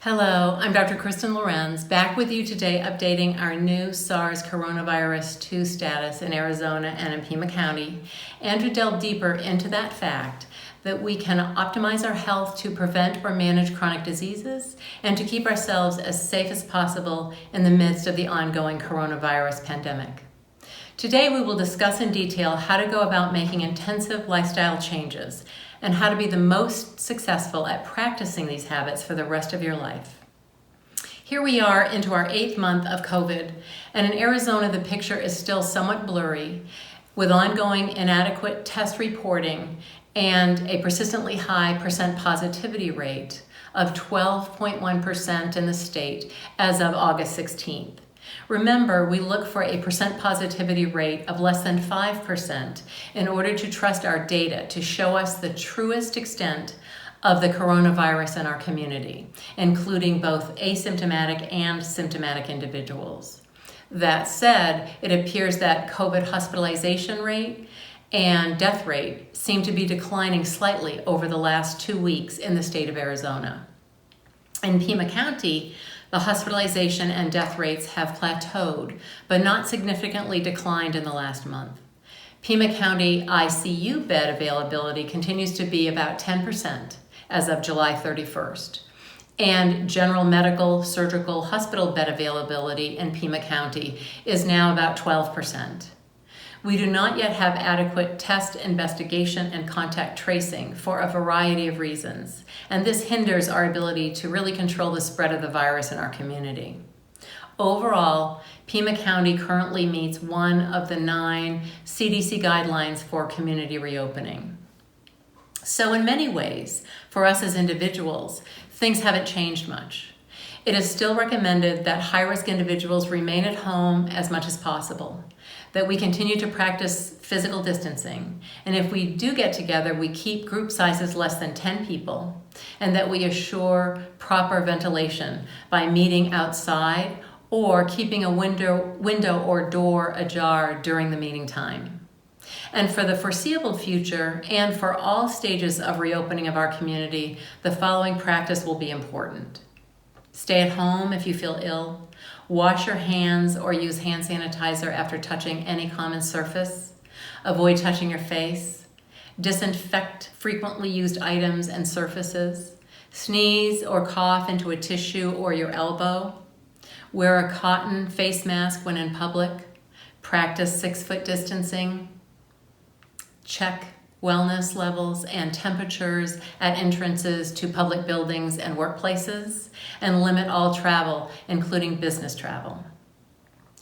Hello, I'm Dr. Kristen Lorenz, back with you today updating our new SARS coronavirus 2 status in Arizona and in Pima County, and to delve deeper into that fact that we can optimize our health to prevent or manage chronic diseases and to keep ourselves as safe as possible in the midst of the ongoing coronavirus pandemic. Today we will discuss in detail how to go about making intensive lifestyle changes and how to be the most successful at practicing these habits for the rest of your life. Here we are into our 8th month of COVID, and in Arizona the picture is still somewhat blurry with ongoing inadequate test reporting and a persistently high percent positivity rate of 12.1% in the state as of August 16th. Remember, we look for a percent positivity rate of less than 5% in order to trust our data to show us the truest extent of the coronavirus in our community, including both asymptomatic and symptomatic individuals. That said, it appears that COVID hospitalization rate and death rate seem to be declining slightly over the last 2 weeks in the state of Arizona. In Pima County, the hospitalization and death rates have plateaued, but not significantly declined in the last month. Pima County ICU bed availability continues to be about 10% as of July 31st, and general medical surgical hospital bed availability in Pima County is now about 12%. We do not yet have adequate test, investigation, and contact tracing for a variety of reasons, and this hinders our ability to really control the spread of the virus in our community. Overall, Pima County currently meets one of the 9 CDC guidelines for community reopening. So in many ways, for us as individuals, things haven't changed much. It is still recommended that high-risk individuals remain at home as much as possible, that we continue to practice physical distancing, and if we do get together, we keep group sizes less than 10 people, and that we assure proper ventilation by meeting outside or keeping a window or door ajar during the meeting time. And for the foreseeable future, and for all stages of reopening of our community, the following practice will be important. Stay at home if you feel ill. Wash your hands or use hand sanitizer after touching any common surface. Avoid touching your face. Disinfect frequently used items and surfaces. Sneeze or cough into a tissue or your elbow. Wear a cotton face mask when in public. Practice 6-foot distancing. Check wellness levels and temperatures at entrances to public buildings and workplaces, and limit all travel, including business travel.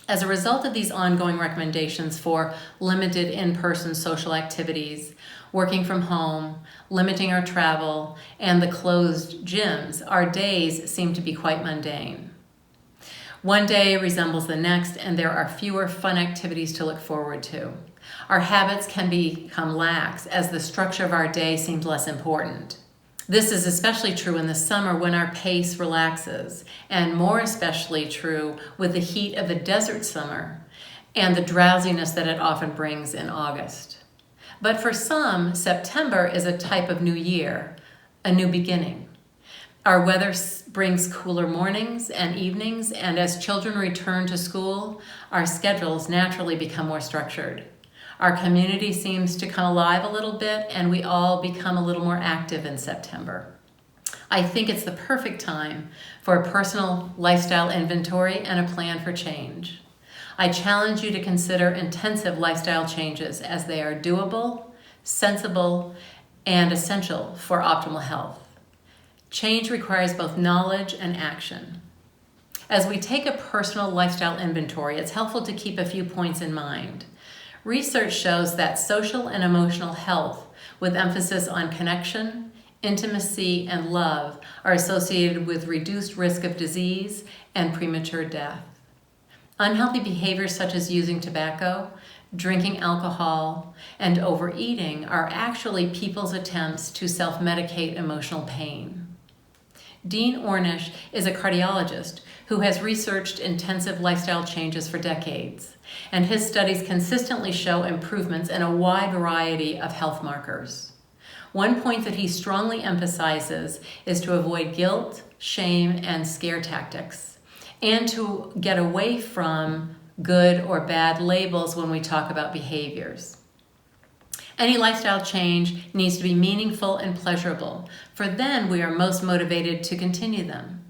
As a result of these ongoing recommendations for limited in-person social activities, working from home, limiting our travel, and the closed gyms, our days seem to be quite mundane. One day resembles the next, and there are fewer fun activities to look forward to. Our habits can become lax as the structure of our day seems less important. This is especially true in the summer when our pace relaxes, and more especially true with the heat of the desert summer and the drowsiness that it often brings in August. But for some, September is a type of new year, a new beginning. Our weather brings cooler mornings and evenings, and as children return to school, our schedules naturally become more structured. Our community seems to come alive a little bit, and we all become a little more active in September. I think it's the perfect time for a personal lifestyle inventory and a plan for change. I challenge you to consider intensive lifestyle changes as they are doable, sensible, and essential for optimal health. Change requires both knowledge and action. As we take a personal lifestyle inventory, it's helpful to keep a few points in mind. Research shows that social and emotional health, with emphasis on connection, intimacy, and love, are associated with reduced risk of disease and premature death. Unhealthy behaviors such as using tobacco, drinking alcohol, and overeating are actually people's attempts to self-medicate emotional pain. Dean Ornish is a cardiologist who has researched intensive lifestyle changes for decades, and his studies consistently show improvements in a wide variety of health markers. One point that he strongly emphasizes is to avoid guilt, shame, and scare tactics, and to get away from good or bad labels when we talk about behaviors. Any lifestyle change needs to be meaningful and pleasurable, for then we are most motivated to continue them.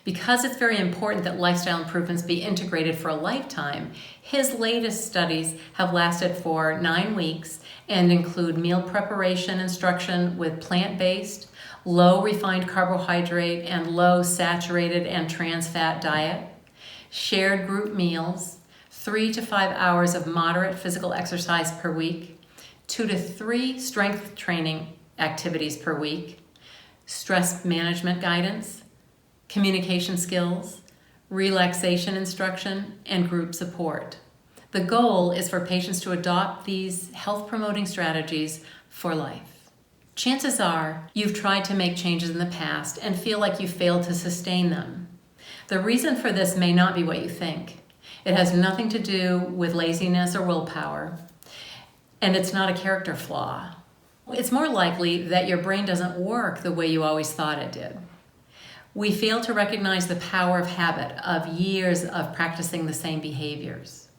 Because it's very important that lifestyle improvements be integrated for a lifetime, his latest studies have lasted for 9 weeks and include meal preparation instruction with plant-based, low refined carbohydrate and low saturated and trans fat diet, shared group meals, 3 to 5 hours of moderate physical exercise per week, 2 to 3 strength training activities per week, stress management guidance, communication skills, relaxation instruction, and group support. The goal is for patients to adopt these health-promoting strategies for life. Chances are you've tried to make changes in the past and feel like you failed to sustain them. The reason for this may not be what you think. It has nothing to do with laziness or willpower, and it's not a character flaw. It's more likely that your brain doesn't work the way you always thought it did. We fail to recognize the power of habit, of years of practicing the same behaviors.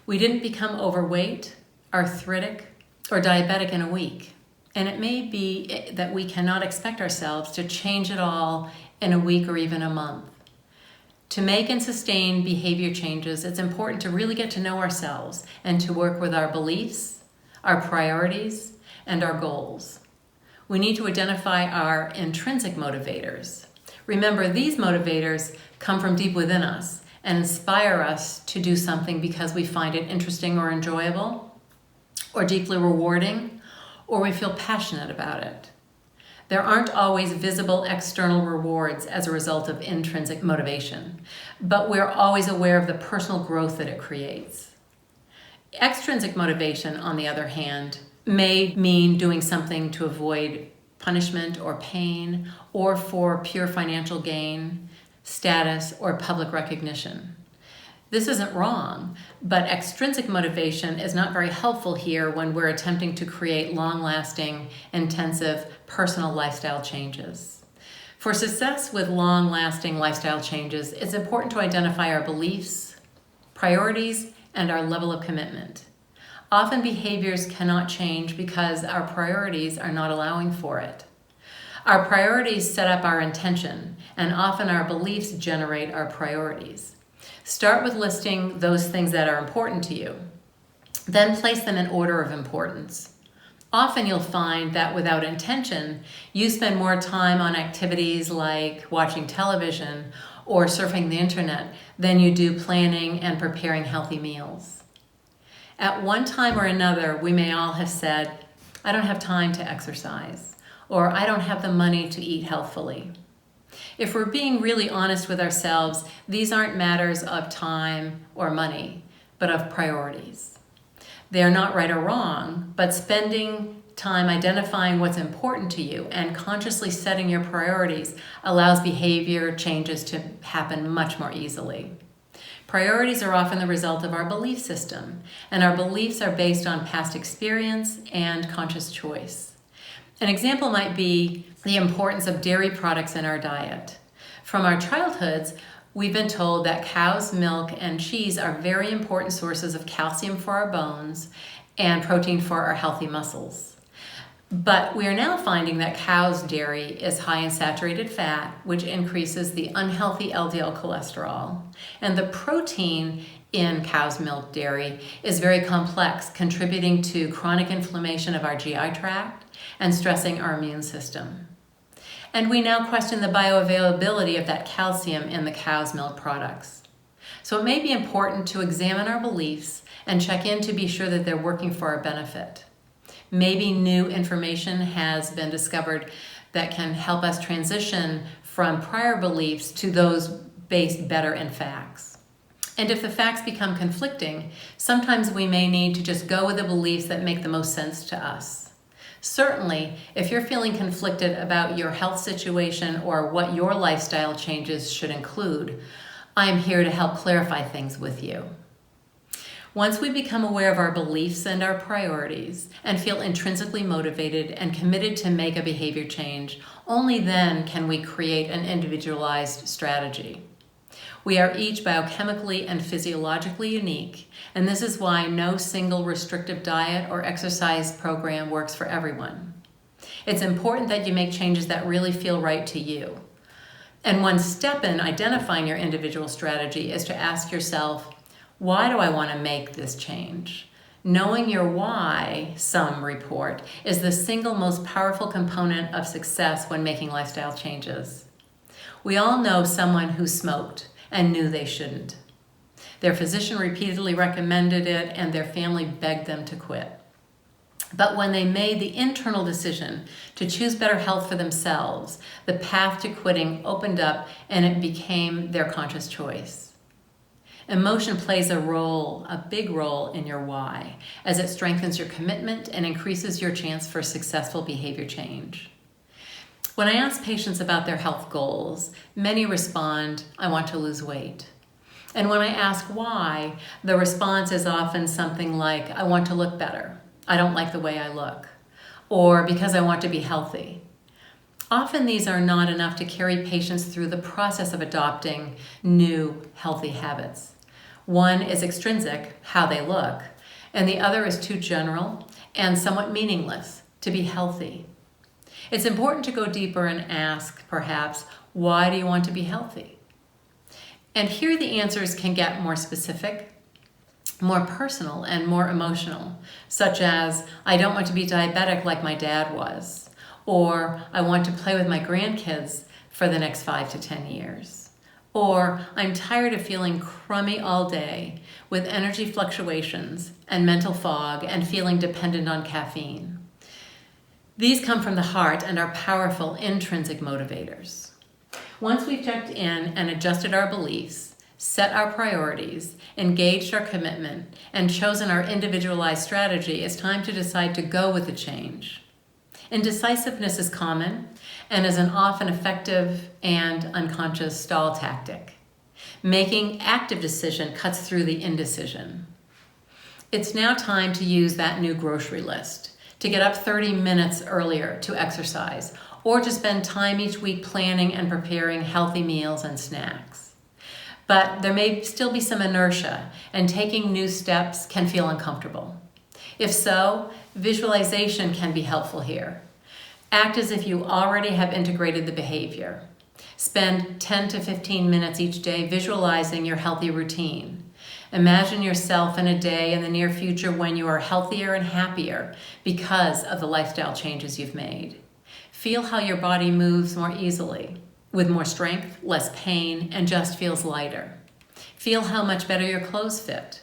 We didn't become overweight, arthritic, or diabetic in a week. And it may be that we cannot expect ourselves to change it all in a week or even a month. To make and sustain behavior changes, it's important to really get to know ourselves and to work with our beliefs, our priorities, and our goals. We need to identify our intrinsic motivators. Remember, these motivators come from deep within us and inspire us to do something because we find it interesting or enjoyable, or deeply rewarding, or we feel passionate about it. There aren't always visible external rewards as a result of intrinsic motivation, but we're always aware of the personal growth that it creates. Extrinsic motivation, on the other hand, may mean doing something to avoid punishment or pain, or for pure financial gain, status, or public recognition. This isn't wrong, but extrinsic motivation is not very helpful here when we're attempting to create long-lasting, intensive personal lifestyle changes. For success with long-lasting lifestyle changes, it's important to identify our beliefs, priorities, and our level of commitment. Often behaviors cannot change because our priorities are not allowing for it. Our priorities set up our intention, and often our beliefs generate our priorities. Start with listing those things that are important to you. Then place them in order of importance. Often you'll find that without intention, you spend more time on activities like watching television or surfing the internet than you do planning and preparing healthy meals. At one time or another, we may all have said, I don't have time to exercise, or I don't have the money to eat healthfully. If we're being really honest with ourselves, these aren't matters of time or money, but of priorities. They are not right or wrong, but spending time identifying what's important to you and consciously setting your priorities allows behavior changes to happen much more easily. Priorities are often the result of our belief system, and our beliefs are based on past experience and conscious choice. An example might be the importance of dairy products in our diet. From our childhoods, we've been told that cow's milk and cheese are very important sources of calcium for our bones and protein for our healthy muscles. But we are now finding that cow's dairy is high in saturated fat, which increases the unhealthy LDL cholesterol. And the protein in cow's milk dairy is very complex, contributing to chronic inflammation of our GI tract and stressing our immune system. And we now question the bioavailability of that calcium in the cow's milk products. So it may be important to examine our beliefs and check in to be sure that they're working for our benefit. Maybe new information has been discovered that can help us transition from prior beliefs to those based better in facts. And if the facts become conflicting, sometimes we may need to just go with the beliefs that make the most sense to us. Certainly, if you're feeling conflicted about your health situation or what your lifestyle changes should include, I am here to help clarify things with you. Once we become aware of our beliefs and our priorities and feel intrinsically motivated and committed to make a behavior change, only then can we create an individualized strategy. We are each biochemically and physiologically unique, and this is why no single restrictive diet or exercise program works for everyone. It's important that you make changes that really feel right to you. And one step in identifying your individual strategy is to ask yourself, why do I want to make this change? Knowing your why, some report, is the single most powerful component of success when making lifestyle changes. We all know someone who smoked and knew they shouldn't. Their physician repeatedly recommended it and their family begged them to quit. But when they made the internal decision to choose better health for themselves, the path to quitting opened up and it became their conscious choice. Emotion plays a big role in your why, as it strengthens your commitment and increases your chance for successful behavior change. When I ask patients about their health goals, many respond, I want to lose weight. And when I ask why, the response is often something like, I want to look better. I don't like the way I look. Or because I want to be healthy. Often these are not enough to carry patients through the process of adopting new healthy habits. One is extrinsic, how they look, and the other is too general and somewhat meaningless, to be healthy. It's important to go deeper and ask, perhaps, why do you want to be healthy? And here the answers can get more specific, more personal, and more emotional, such as, I don't want to be diabetic like my dad was, or I want to play with my grandkids for the next 5 to 10 years, or I'm tired of feeling crummy all day with energy fluctuations and mental fog and feeling dependent on caffeine. These come from the heart and are powerful intrinsic motivators. Once we've checked in and adjusted our beliefs, set our priorities, engaged our commitment, and chosen our individualized strategy, it's time to decide to go with the change. Indecisiveness is common and is an often effective and unconscious stall tactic. Making active decision cuts through the indecision. It's now time to use that new grocery list, to get up 30 minutes earlier to exercise, or to spend time each week planning and preparing healthy meals and snacks. But there may still be some inertia, and taking new steps can feel uncomfortable. If so, visualization can be helpful here. Act as if you already have integrated the behavior. Spend 10 to 15 minutes each day visualizing your healthy routine. Imagine yourself in a day in the near future when you are healthier and happier because of the lifestyle changes you've made. Feel how your body moves more easily, with more strength, less pain, and just feels lighter. Feel how much better your clothes fit.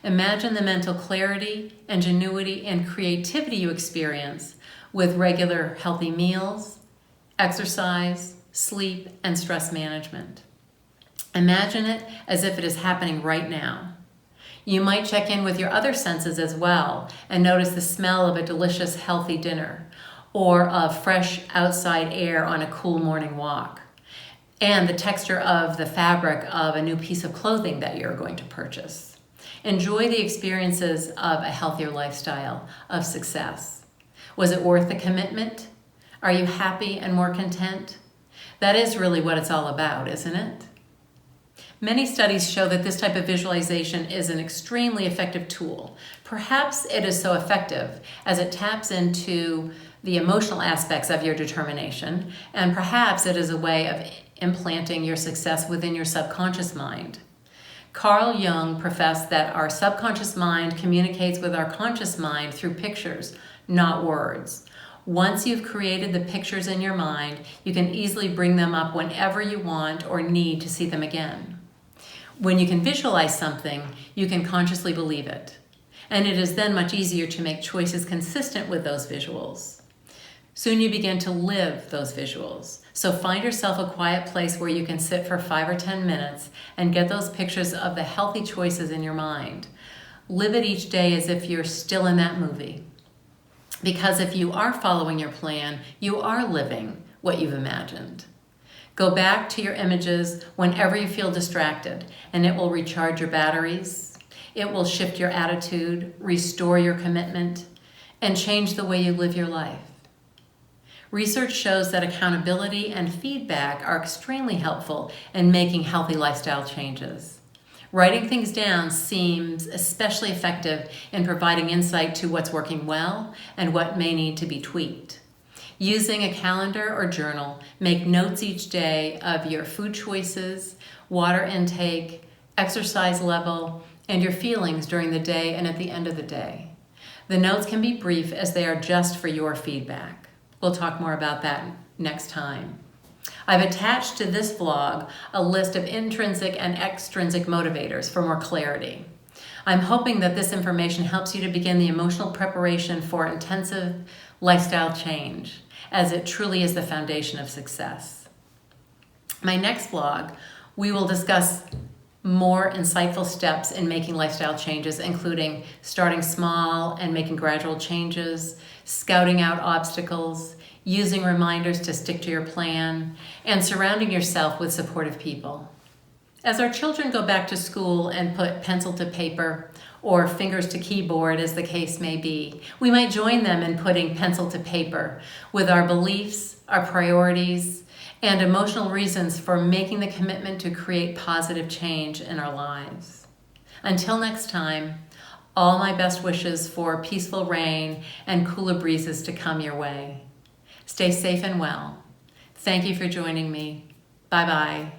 Imagine the mental clarity, ingenuity, and creativity you experience with regular healthy meals, exercise, sleep, and stress management. Imagine it as if it is happening right now. You might check in with your other senses as well and notice the smell of a delicious, healthy dinner or of fresh outside air on a cool morning walk and the texture of the fabric of a new piece of clothing that you're going to purchase. Enjoy the experiences of a healthier lifestyle, of success. Was it worth the commitment? Are you happy and more content? That is really what it's all about, isn't it? Many studies show that this type of visualization is an extremely effective tool. Perhaps it is so effective as it taps into the emotional aspects of your determination, and perhaps it is a way of implanting your success within your subconscious mind. Carl Jung professed that our subconscious mind communicates with our conscious mind through pictures, not words. Once you've created the pictures in your mind, you can easily bring them up whenever you want or need to see them again. When you can visualize something, you can consciously believe it. And it is then much easier to make choices consistent with those visuals. Soon you begin to live those visuals. So find yourself a quiet place where you can sit for 5 or 10 minutes and get those pictures of the healthy choices in your mind. Live it each day as if you're still in that movie. Because if you are following your plan, you are living what you've imagined. Go back to your images whenever you feel distracted, and it will recharge your batteries. It will shift your attitude, restore your commitment, and change the way you live your life. Research shows that accountability and feedback are extremely helpful in making healthy lifestyle changes. Writing things down seems especially effective in providing insight to what's working well and what may need to be tweaked. Using a calendar or journal, make notes each day of your food choices, water intake, exercise level, and your feelings during the day and at the end of the day. The notes can be brief as they are just for your feedback. We'll talk more about that next time. I've attached to this vlog a list of intrinsic and extrinsic motivators for more clarity. I'm hoping that this information helps you to begin the emotional preparation for intensive lifestyle change, as it truly is the foundation of success. My next vlog, we will discuss more insightful steps in making lifestyle changes, including starting small and making gradual changes, scouting out obstacles, using reminders to stick to your plan, and surrounding yourself with supportive people. As our children go back to school and put pencil to paper or fingers to keyboard, as the case may be, we might join them in putting pencil to paper with our beliefs, our priorities, and emotional reasons for making the commitment to create positive change in our lives. Until next time, all my best wishes for peaceful rain and cooler breezes to come your way. Stay safe and well. Thank you for joining me. Bye-bye.